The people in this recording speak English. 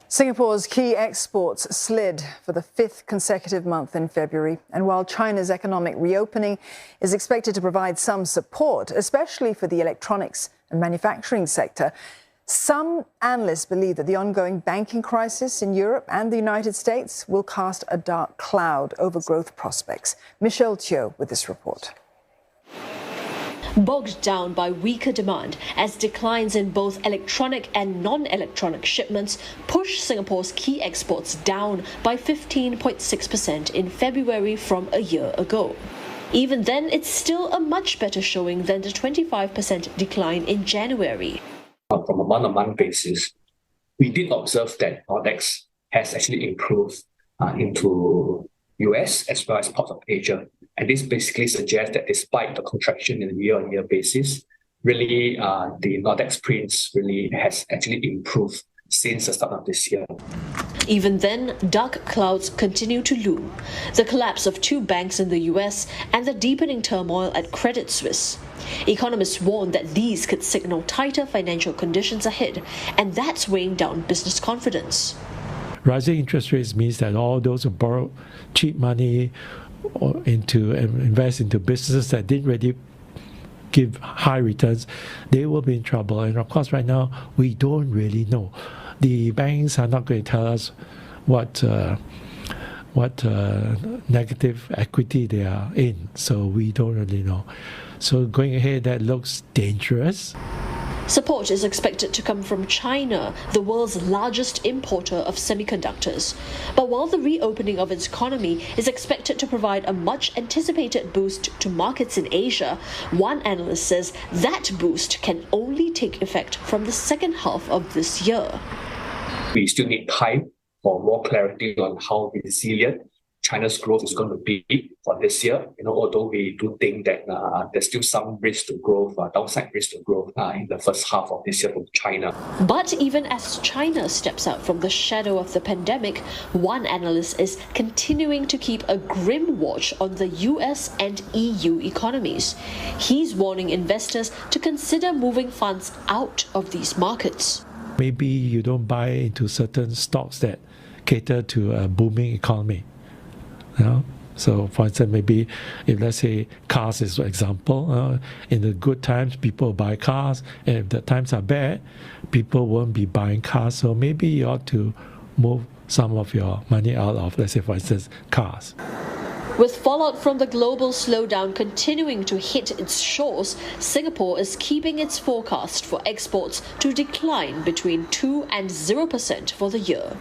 Singapore's key exports slid for the fifth consecutive month in February. And while China's economic reopening is expected to provide some support, especially for the electronics and manufacturing sector, some analysts believe that the ongoing banking crisis in Europe and the United States will cast a dark cloud over growth prospects. Michelle Teo with this report. Bogged down by weaker demand as declines in both electronic and non-electronic shipments push Singapore's key exports down by 15.6% in February from a year ago. Even then, it's still a much better showing than the 25% decline in January. From a month-on-month basis, we did observe that Nonoil has actually improved into US as well as parts of Asia. And this basically suggests that despite the contraction in a year-on-year basis, really the Nonoil prints really has actually improved since the start of this year. Even then, dark clouds continue to loom. The collapse of two banks in the US and the deepening turmoil at Credit Suisse. Economists warn that these could signal tighter financial conditions ahead, and that's weighing down business confidence. Rising interest rates means that all those who borrow cheap money or invest into businesses that didn't really give high returns, they will be in trouble. And of course, right now, we don't really know. The banks are not going to tell us what negative equity they are in, so we don't really know. So going ahead, that looks dangerous. Support is expected to come from China, the world's largest importer of semiconductors. But while the reopening of its economy is expected to provide a much-anticipated boost to markets in Asia, one analyst says that boost can only take effect from the second half of this year. We still need time for more clarity on how resilient China's growth is going to be for this year. Although we do think that there's still some risk to growth, downside risk to growth in the first half of this year from China. But even as China steps out from the shadow of the pandemic, one analyst is continuing to keep a grim watch on the US and EU economies. He's warning investors to consider moving funds out of these markets. Maybe you don't buy into certain stocks that cater to a booming economy. So for instance, maybe if let's say cars is an example, in the good times people buy cars, and if the times are bad, people won't be buying cars. So maybe you ought to move some of your money out of, let's say for instance, cars. With fallout from the global slowdown continuing to hit its shores, Singapore is keeping its forecast for exports to decline between 2% and 0% for the year.